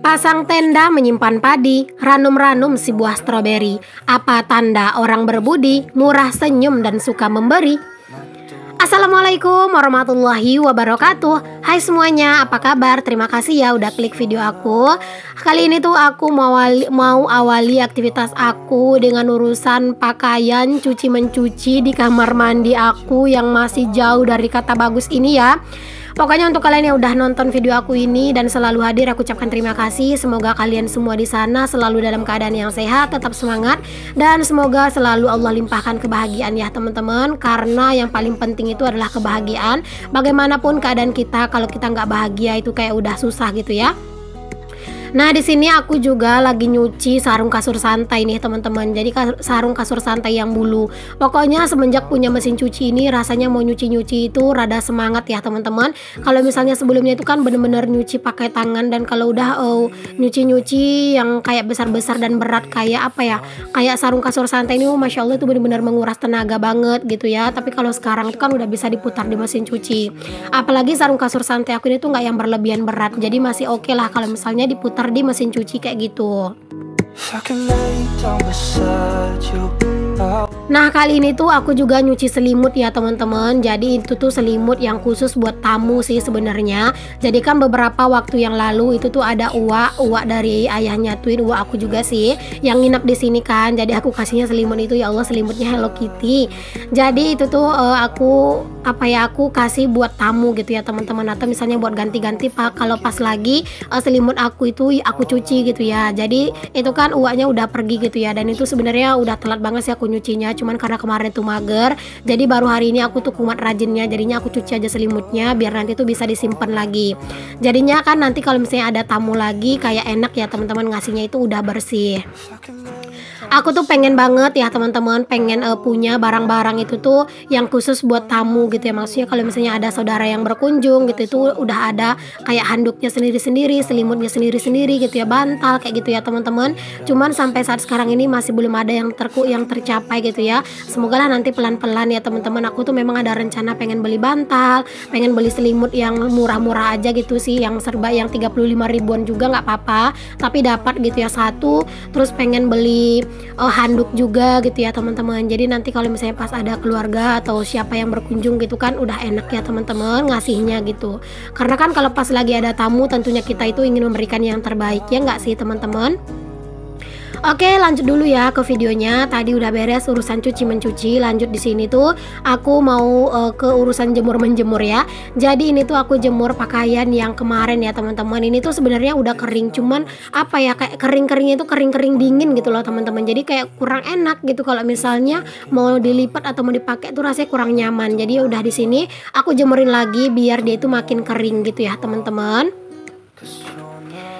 Pasang tenda menyimpan padi, ranum-ranum si buah stroberi. Apa tanda orang berbudi, murah senyum dan suka memberi. Assalamualaikum warahmatullahi wabarakatuh. Hai semuanya, apa kabar? Terima kasih ya udah klik video aku. Kali ini tuh aku mau awali aktivitas aku dengan urusan pakaian cuci-mencuci di kamar mandi aku yang masih jauh dari kata bagus ini ya. Pokoknya untuk kalian yang udah nonton video aku ini dan selalu hadir, aku ucapkan terima kasih. Semoga kalian semua di sana selalu dalam keadaan yang sehat, tetap semangat, dan semoga selalu Allah limpahkan kebahagiaan ya teman-teman. Karena yang paling penting itu adalah kebahagiaan. Bagaimanapun keadaan kita, kalau kita nggak bahagia itu kayak udah susah gitu ya. Nah, di sini aku juga lagi nyuci sarung kasur santai nih teman-teman. Jadi sarung kasur santai yang bulu. Pokoknya semenjak punya mesin cuci ini rasanya mau nyuci-nyuci itu rada semangat ya teman-teman. Kalau misalnya sebelumnya itu kan bener-bener nyuci pakai tangan, dan kalau udah nyuci-nyuci yang kayak besar-besar dan berat kayak apa ya, kayak sarung kasur santai ini, masya Allah itu bener-bener menguras tenaga banget gitu ya. Tapi kalau sekarang itu kan udah bisa diputar di mesin cuci. Apalagi sarung kasur santai aku ini tuh nggak yang berlebihan berat, jadi masih oke lah kalau misalnya diputar di mesin cuci kayak gitu. Nah, kali ini tuh aku juga nyuci selimut ya teman-teman. Jadi itu tuh selimut yang khusus buat tamu sih sebenarnya. Jadi kan beberapa waktu yang lalu itu tuh ada uak dari ayahnya Twin, uak aku juga sih yang nginep di sini kan. Jadi aku kasihnya selimut itu, ya Allah selimutnya Hello Kitty. Jadi itu tuh aku kasih buat tamu gitu ya teman-teman, atau misalnya buat ganti-ganti pak kalau pas lagi selimut aku itu aku cuci gitu ya. Jadi itu kan uaknya udah pergi gitu ya, dan itu sebenarnya udah telat banget sih aku nyucinya, cuman karena kemarin tuh mager, jadi baru hari ini aku tuh kumat rajinnya, jadinya aku cuci aja selimutnya biar nanti tuh bisa disimpan lagi. Jadinya kan nanti kalau misalnya ada tamu lagi kayak enak ya teman-teman, ngasihnya itu udah bersih. Aku tuh pengen banget ya teman-teman, pengen punya barang-barang itu tuh yang khusus buat tamu gitu ya. Maksudnya kalau misalnya ada saudara yang berkunjung gitu, itu udah ada kayak handuknya sendiri-sendiri, selimutnya sendiri-sendiri gitu ya, bantal kayak gitu ya teman-teman. Cuman sampai saat sekarang ini masih belum ada yang tercapai gitu ya. Semoga lah nanti pelan-pelan ya teman-teman. Aku tuh memang ada rencana pengen beli bantal, pengen beli selimut yang murah-murah aja gitu sih, yang serba yang 35 ribuan juga nggak apa-apa, tapi dapat gitu ya satu. Terus pengen beli handuk juga gitu ya teman-teman. Jadi nanti kalau misalnya pas ada keluarga atau siapa yang berkunjung gitu kan udah enak ya teman-teman ngasihnya gitu. Karena kan kalau pas lagi ada tamu tentunya kita itu ingin memberikan yang terbaik ya nggak sih teman-teman. Oke, lanjut dulu ya ke videonya. Tadi udah beres urusan cuci-mencuci. Lanjut di sini tuh aku mau ke urusan jemur-menjemur ya. Jadi ini tuh aku jemur pakaian yang kemarin ya teman-teman. Ini tuh sebenarnya udah kering, cuman apa ya, kayak kering-keringnya itu kering-kering dingin gitu loh teman-teman. Jadi kayak kurang enak gitu kalau misalnya mau dilipat atau mau dipakai tuh rasanya kurang nyaman. Jadi udah di sini aku jemurin lagi biar dia itu makin kering gitu ya teman-teman.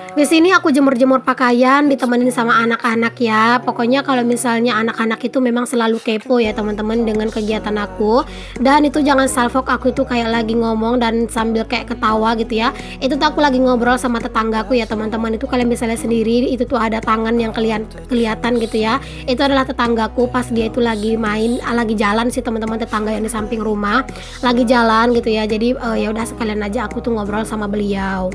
Di sini aku jemur-jemur pakaian ditemenin sama anak-anak ya. Pokoknya kalau misalnya anak-anak itu memang selalu kepo ya teman-teman dengan kegiatan aku. Dan itu jangan salfok aku itu kayak lagi ngomong dan sambil kayak ketawa gitu ya. Itu tuh aku lagi ngobrol sama tetanggaku ya teman-teman. Itu kalian bisa lihat sendiri, itu tuh ada tangan yang kelihatan gitu ya. Itu adalah tetanggaku pas dia itu lagi main, lagi jalan sih teman-teman, tetangga yang di samping rumah lagi jalan gitu ya. Jadi ya udah sekalian aja aku tuh ngobrol sama beliau.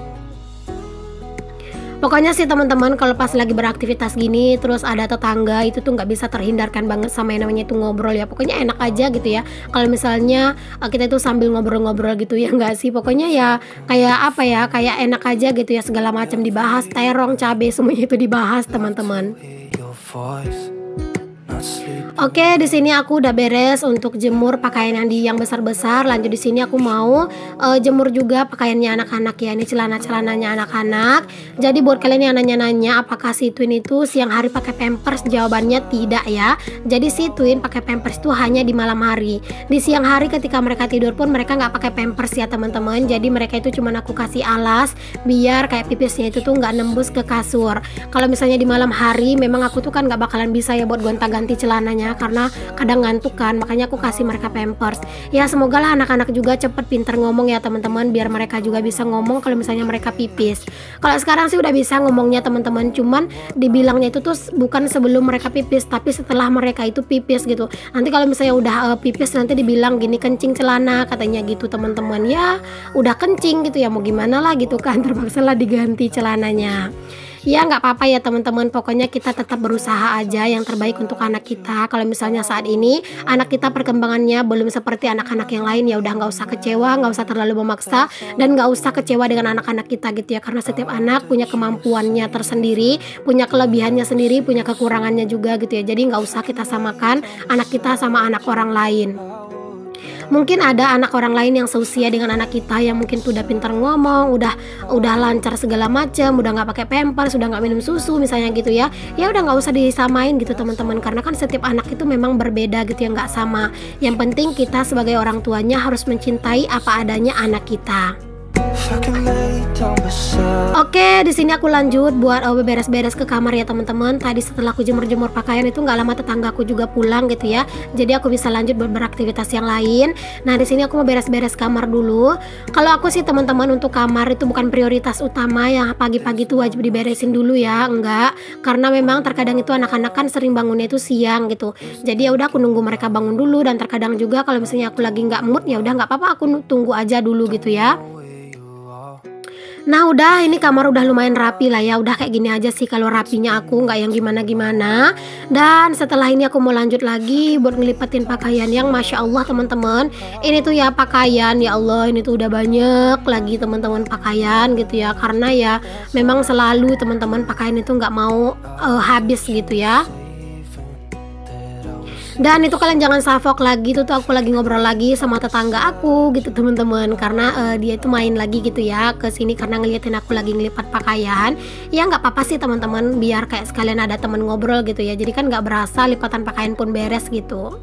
Pokoknya sih teman-teman kalau pas lagi beraktivitas gini terus ada tetangga itu tuh nggak bisa terhindarkan banget sama yang namanya itu ngobrol ya. Pokoknya enak aja gitu ya kalau misalnya kita itu sambil ngobrol-ngobrol gitu ya, nggak sih. Pokoknya ya kayak apa ya, kayak enak aja gitu ya, segala macam dibahas, terong, cabai, semuanya itu dibahas teman-teman. Oke, di sini aku udah beres untuk jemur pakaian yang besar-besar. Lanjut di sini aku mau jemur juga pakaiannya anak-anak ya. Ini celana-celananya anak-anak. Jadi buat kalian yang nanya-nanya apakah si Twin itu siang hari pakai pampers, jawabannya tidak ya. Jadi si Twin pakai pampers itu hanya di malam hari. Di siang hari ketika mereka tidur pun mereka nggak pakai pampers ya teman-teman. Jadi mereka itu cuma aku kasih alas biar kayak pipisnya itu tuh nggak nembus ke kasur. Kalau misalnya di malam hari memang aku tuh kan nggak bakalan bisa ya buat gonta-ganti ganti celananya karena kadang ngantuk kan, makanya aku kasih mereka pampers. Ya semoga lah anak-anak juga cepet pinter ngomong ya teman-teman, biar mereka juga bisa ngomong kalau misalnya mereka pipis. Kalau sekarang sih udah bisa ngomongnya teman-teman, cuman dibilangnya itu tuh bukan sebelum mereka pipis, tapi setelah mereka itu pipis gitu. Nanti kalau misalnya udah pipis nanti dibilang gini, kencing celana katanya gitu teman-teman. Ya udah kencing gitu ya, mau gimana lah gitu kan, terpaksa lah diganti celananya. Ya nggak apa-apa ya teman-teman, pokoknya kita tetap berusaha aja yang terbaik untuk anak kita. Kalau misalnya saat ini anak kita perkembangannya belum seperti anak-anak yang lain, ya udah nggak usah kecewa, nggak usah terlalu memaksa, dan nggak usah kecewa dengan anak-anak kita gitu ya, karena setiap anak punya kemampuannya tersendiri, punya kelebihannya sendiri, punya kekurangannya juga gitu ya. Jadi nggak usah kita samakan anak kita sama anak orang lain. Mungkin ada anak orang lain yang seusia dengan anak kita yang mungkin tuh udah pintar ngomong, udah lancar segala macam, udah nggak pakai pampers, sudah nggak minum susu misalnya gitu ya. Ya udah nggak usah disamain gitu teman-teman, karena kan setiap anak itu memang berbeda gitu ya, nggak sama. Yang penting kita sebagai orang tuanya harus mencintai apa adanya anak kita. Oke, di sini aku lanjut buat beres-beres ke kamar ya teman-teman. Tadi setelah aku jemur-jemur pakaian itu nggak lama tetanggaku juga pulang gitu ya. Jadi aku bisa lanjut buat beraktivitas yang lain. Nah, di sini aku mau beres-beres kamar dulu. Kalau aku sih teman-teman, untuk kamar itu bukan prioritas utama yang pagi-pagi itu wajib diberesin dulu ya, enggak. Karena memang terkadang itu anak-anak kan sering bangunnya itu siang gitu. Jadi ya udah aku nunggu mereka bangun dulu, dan terkadang juga kalau misalnya aku lagi nggak mood ya udah nggak apa-apa, aku tunggu aja dulu gitu ya. Nah udah, ini kamar udah lumayan rapi lah ya, udah kayak gini aja sih kalau rapinya aku, nggak yang gimana-gimana. Dan setelah ini aku mau lanjut lagi buat ngelipetin pakaian yang Masya Allah teman-teman. Ini tuh ya pakaian, ya Allah ini tuh udah banyak lagi teman-teman pakaian gitu ya. Karena ya memang selalu teman-teman pakaian itu nggak mau habis gitu ya. Dan itu kalian jangan salfok lagi, tuh aku lagi ngobrol lagi sama tetangga aku gitu teman-teman, karena dia itu main lagi gitu ya ke sini karena ngeliatin aku lagi ngelipat pakaian. Ya nggak apa-apa sih teman-teman, biar kayak sekalian ada temen ngobrol gitu ya, jadi kan nggak berasa lipatan pakaian pun beres gitu.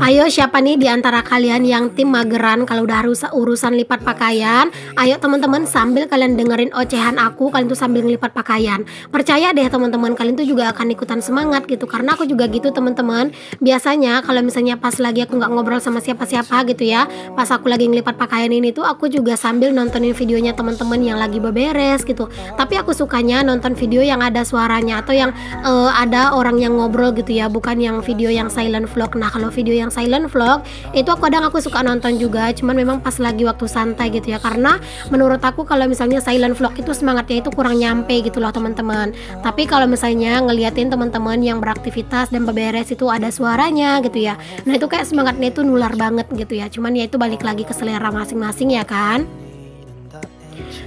Ayo siapa nih di antara kalian yang tim mageran kalau udah harus urusan lipat pakaian? Ayo teman-teman, sambil kalian dengerin ocehan aku, kalian tuh sambil ngelipat pakaian. Percaya deh teman-teman, kalian tuh juga akan ikutan semangat gitu. Karena aku juga gitu teman-teman. Biasanya kalau misalnya pas lagi aku nggak ngobrol sama siapa-siapa gitu ya, pas aku lagi ngelipat pakaian ini tuh aku juga sambil nontonin videonya teman-teman yang lagi beberes gitu. Tapi aku sukanya nonton video yang ada suaranya atau yang ada orang yang ngobrol gitu ya, bukan yang video yang silent vlog. Nah kalau video yang silent vlog itu kadang aku suka nonton juga, cuman memang pas lagi waktu santai gitu ya, karena menurut aku kalau misalnya silent vlog itu semangatnya itu kurang nyampe gitu loh teman-teman. Tapi kalau misalnya ngeliatin teman-teman yang beraktivitas dan beberes itu ada suaranya gitu ya, nah itu kayak semangatnya itu nular banget gitu ya. Cuman ya itu balik lagi ke selera masing-masing ya kan.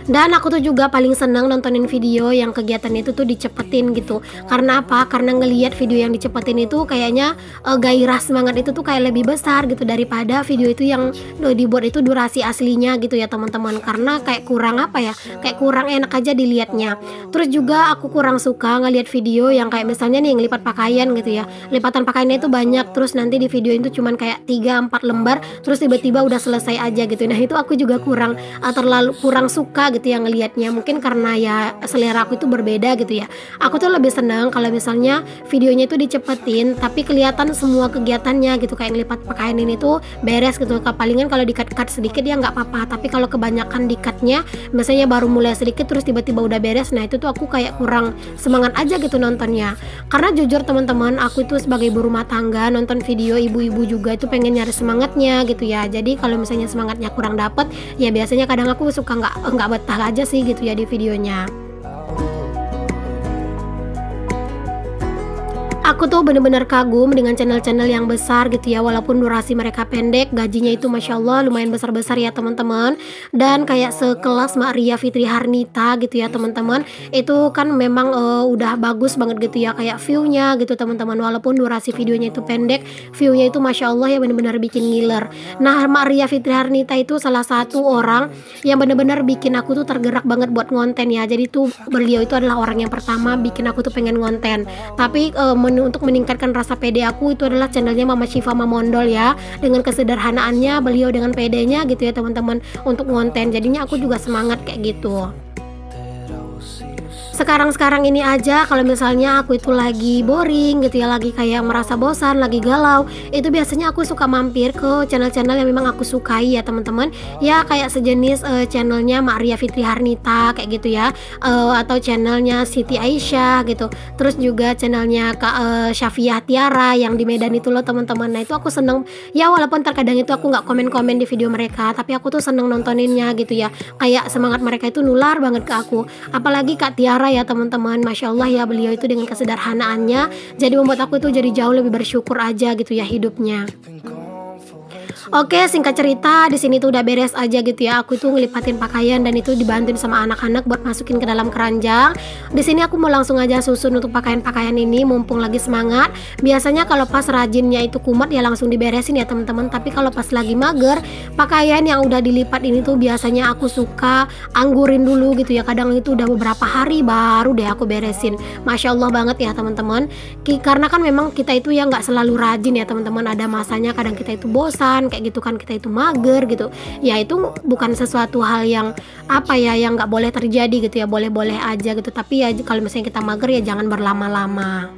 Dan aku tuh juga paling seneng nontonin video yang kegiatan itu tuh dicepetin gitu. Karena apa? Karena ngelihat video yang dicepetin itu kayaknya gairah semangat itu tuh kayak lebih besar gitu daripada video itu yang dibuat itu durasi aslinya gitu ya teman-teman. Karena kayak kurang apa ya? Kayak kurang enak aja dilihatnya. Terus juga aku kurang suka ngelihat video yang kayak misalnya nih ngelipat pakaian gitu ya. Lipatan pakaiannya itu banyak, terus nanti di video itu cuman kayak 3-4 lembar, terus tiba-tiba udah selesai aja gitu. Nah itu aku juga kurang suka gitu yang ngelihatnya. Mungkin karena ya selera aku itu berbeda gitu ya. Aku tuh lebih senang kalau misalnya videonya itu dicepetin tapi kelihatan semua kegiatannya gitu, kayak ngelipat pakaian ini tuh beres gitu. Palingan kalau di-cut sedikit ya nggak apa-apa, tapi kalau kebanyakan di-cutnya misalnya baru mulai sedikit terus tiba-tiba udah beres, nah itu tuh aku kayak kurang semangat aja gitu nontonnya. Karena jujur teman-teman, aku itu sebagai ibu rumah tangga nonton video ibu-ibu juga itu pengen nyari semangatnya gitu ya. Jadi kalau misalnya semangatnya kurang dapet, ya biasanya kadang aku suka nggak betah aja sih gitu ya di videonya. Aku tuh bener-bener kagum dengan channel-channel yang besar gitu ya, walaupun durasi mereka pendek, gajinya itu Masya Allah lumayan besar-besar ya teman-teman. Dan kayak sekelas Mbak Ria Fitri Harnita gitu ya teman-teman, itu kan memang udah bagus banget gitu ya, kayak view-nya gitu teman-teman. Walaupun durasi videonya itu pendek, view-nya itu Masya Allah ya bener-bener bikin ngiler. Nah Mbak Ria Fitri Harnita itu salah satu orang yang bener-bener bikin aku tuh tergerak banget buat ngonten ya. Jadi tuh beliau itu adalah orang yang pertama bikin aku tuh pengen ngonten. Tapi untuk meningkatkan rasa pede aku, itu adalah channelnya Mama Syifa Mamondol ya. Dengan kesederhanaannya beliau, dengan pedenya gitu ya teman-teman untuk ngonten, jadinya aku juga semangat kayak gitu. sekarang-sekarang ini aja kalau misalnya aku itu lagi boring gitu ya, lagi kayak merasa bosan, lagi galau, itu biasanya aku suka mampir ke channel-channel yang memang aku sukai ya teman-teman. Ya kayak sejenis channelnya Mak Ria Fitri Harnita kayak gitu ya, atau channelnya Siti Aisyah gitu. Terus juga channelnya Kak Syafiah Tiara yang di Medan itu loh teman-teman. Nah itu aku seneng ya, walaupun terkadang itu aku nggak komen-komen di video mereka, tapi aku tuh seneng nontoninnya gitu ya. Kayak semangat mereka itu nular banget ke aku. Apalagi Kak Tiara ya teman-teman, Masya Allah ya, beliau itu dengan kesederhanaannya jadi membuat aku itu jadi jauh lebih bersyukur aja gitu ya hidupnya. Oke, singkat cerita di sini tuh udah beres aja gitu ya. Aku tuh ngelipatin pakaian dan itu dibantuin sama anak-anak buat masukin ke dalam keranjang. Di sini aku mau langsung aja susun untuk pakaian-pakaian ini mumpung lagi semangat. Biasanya kalau pas rajinnya itu kumat ya langsung diberesin ya teman-teman. Tapi kalau pas lagi mager, pakaian yang udah dilipat ini tuh biasanya aku suka anggurin dulu gitu ya. Kadang itu udah beberapa hari baru deh aku beresin. Masya Allah banget ya teman-teman. Karena kan memang kita itu ya nggak selalu rajin ya teman-teman. Ada masanya kadang kita itu bosan kayak gitu kan, kita itu mager gitu ya. Itu bukan sesuatu hal yang apa ya, yang nggak boleh terjadi gitu ya, boleh-boleh aja gitu. Tapi ya kalau misalnya kita mager ya jangan berlama-lama.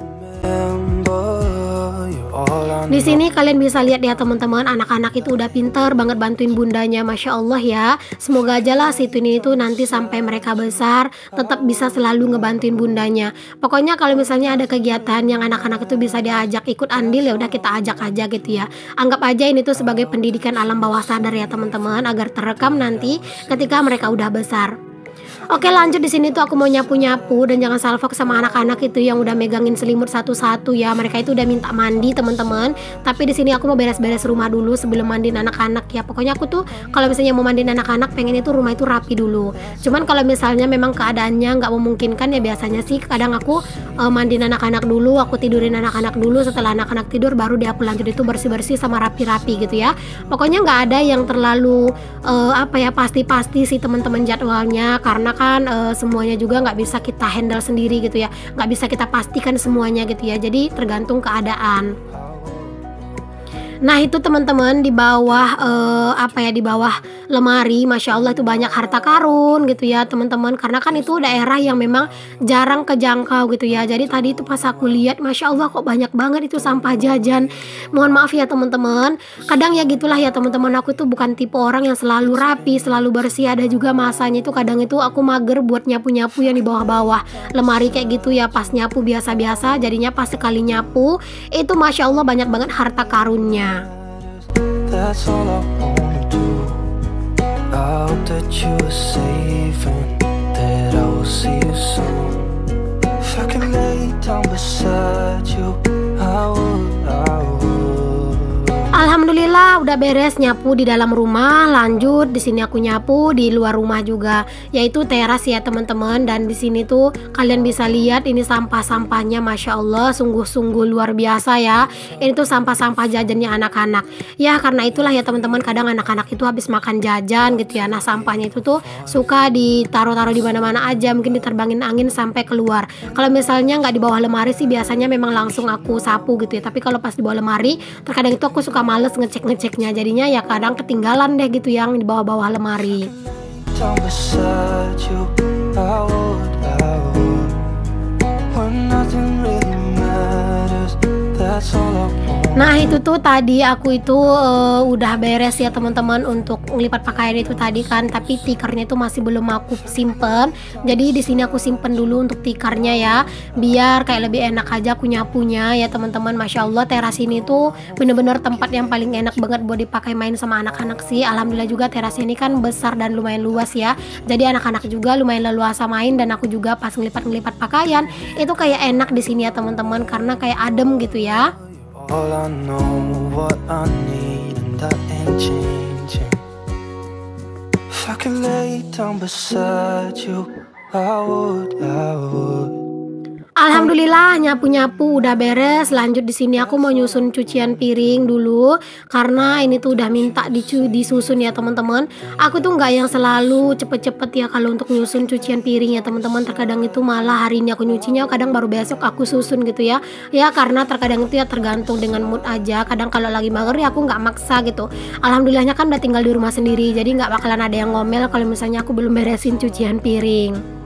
Di sini kalian bisa lihat ya teman-teman, anak-anak itu udah pinter banget bantuin bundanya, Masya Allah ya. Semoga aja lah si Twin itu nanti sampai mereka besar tetap bisa selalu ngebantuin bundanya. Pokoknya kalau misalnya ada kegiatan yang anak-anak itu bisa diajak ikut andil, ya udah kita ajak aja gitu ya. Anggap aja ini tuh sebagai pendidikan alam bawah sadar ya teman-teman, agar terekam nanti ketika mereka udah besar. Oke, lanjut. Di sini tuh aku mau nyapu-nyapu dan jangan salfok sama anak-anak itu yang udah megangin selimut satu-satu ya. Mereka itu udah minta mandi teman-teman. Tapi di sini aku mau beres-beres rumah dulu sebelum mandiin anak-anak ya. Pokoknya aku tuh kalau misalnya mau mandiin anak-anak pengen itu rumah itu rapi dulu. Cuman kalau misalnya memang keadaannya nggak memungkinkan ya biasanya sih kadang aku mandiin anak-anak dulu, aku tidurin anak-anak dulu. Setelah anak-anak tidur baru deh aku lanjut itu bersih-bersih sama rapi-rapi gitu ya. Pokoknya nggak ada yang terlalu apa ya, pasti-pasti sih teman-teman jadwalnya, karena kan semuanya juga nggak bisa kita handle sendiri gitu ya, nggak bisa kita pastikan semuanya gitu ya, jadi tergantung keadaan. Nah itu teman-teman di bawah apa ya, di bawah lemari, Masya Allah itu banyak harta karun gitu ya teman-teman, karena kan itu daerah yang memang jarang kejangkau gitu ya. Jadi tadi itu pas aku lihat, Masya Allah kok banyak banget itu sampah jajan. Mohon maaf ya teman-teman, kadang ya gitulah ya teman-teman, aku tuh bukan tipe orang yang selalu rapi, selalu bersih. Ada juga masanya itu kadang itu aku mager buat nyapu-nyapu yang di bawah-bawah lemari kayak gitu ya. Pas nyapu biasa-biasa, jadinya pas sekali nyapu itu Masya Allah banyak banget harta karunnya. That's all I wanna do. I hope that you are safe and that I will see you soon. If I can lay down beside you, I would. Alhamdulillah udah beres nyapu di dalam rumah. Lanjut di sini aku nyapu di luar rumah juga, yaitu teras ya teman-teman. Dan di sini tuh kalian bisa lihat ini sampah-sampahnya, Masya Allah sungguh-sungguh luar biasa ya. Ini tuh sampah-sampah jajannya anak-anak. Ya karena itulah ya teman-teman, kadang anak-anak itu habis makan jajan gitu ya. Nah sampahnya itu tuh suka ditaruh-taruh di mana-mana aja, mungkin diterbangin angin sampai keluar. Kalau misalnya nggak di bawah lemari sih biasanya memang langsung aku sapu gitu ya. Tapi kalau pas di bawah lemari terkadang itu aku suka males ngecek-ngeceknya, jadinya ya kadang ketinggalan deh gitu yang di bawah-bawah lemari. Nah itu tuh tadi aku itu udah beres ya teman-teman untuk ngelipat pakaian itu tadi kan, tapi tikernya itu masih belum aku simpen. Jadi di sini aku simpen dulu untuk tikernya ya, biar kayak lebih enak aja aku nyapunya ya teman-teman. Masya Allah teras ini tuh bener-bener tempat yang paling enak banget buat dipakai main sama anak-anak sih. Alhamdulillah juga teras ini kan besar dan lumayan luas ya, jadi anak-anak juga lumayan leluasa main. Dan aku juga pas ngelipat pakaian itu kayak enak di sini ya teman-teman, karena kayak adem gitu ya. All I know, what I need, and that ain't changing. If I could lay down beside you, I would. Alhamdulillah nyapu-nyapu udah beres. Lanjut di sini aku mau nyusun cucian piring dulu, karena ini tuh udah minta disusun ya teman-teman. Aku tuh nggak yang selalu cepet-cepet ya kalau untuk nyusun cucian piring ya teman-teman. Terkadang itu malah hari ini aku nyucinya, kadang baru besok aku susun gitu ya. Ya karena terkadang itu ya tergantung dengan mood aja. Kadang kalau lagi mager ya aku nggak maksa gitu. Alhamdulillahnya kan udah tinggal di rumah sendiri, jadi nggak bakalan ada yang ngomel kalau misalnya aku belum beresin cucian piring.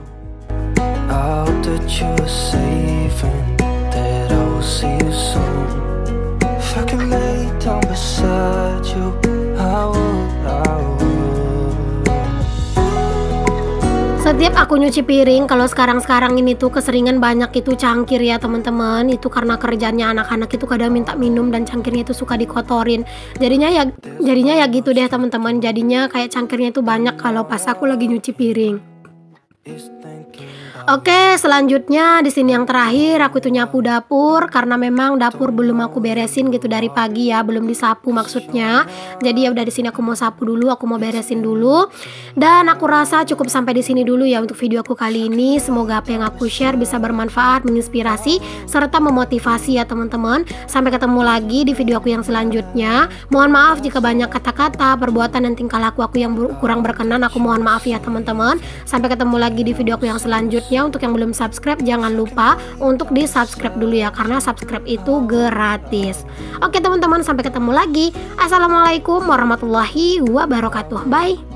I hope that you are safe and that I will see you soon. If I can lay down beside you, I would. Setiap aku nyuci piring, kalau sekarang-sekarang ini tuh keseringan banyak itu cangkir ya teman-teman. Itu karena kerjanya anak-anak itu kadang minta minum dan cangkirnya itu suka dikotorin. Jadinya ya gitu deh teman-teman. Jadinya kayak cangkirnya itu banyak kalau pas aku lagi nyuci piring. Oke, selanjutnya di sini yang terakhir aku tuh nyapu dapur karena memang dapur belum aku beresin gitu dari pagi ya, belum disapu maksudnya. Jadi ya udah di sini aku mau sapu dulu, aku mau beresin dulu. Dan aku rasa cukup sampai di sini dulu ya untuk video aku kali ini. Semoga apa yang aku share bisa bermanfaat, menginspirasi serta memotivasi ya teman-teman. Sampai ketemu lagi di video aku yang selanjutnya. Mohon maaf jika banyak kata-kata, perbuatan dan tingkah laku aku yang kurang berkenan. Aku mohon maaf ya teman-teman. Sampai ketemu lagi di video aku yang selanjutnya. Untuk yang belum subscribe jangan lupa untuk di subscribe dulu ya, karena subscribe itu gratis. Oke teman-teman, sampai ketemu lagi. Assalamualaikum warahmatullahi wabarakatuh. Bye.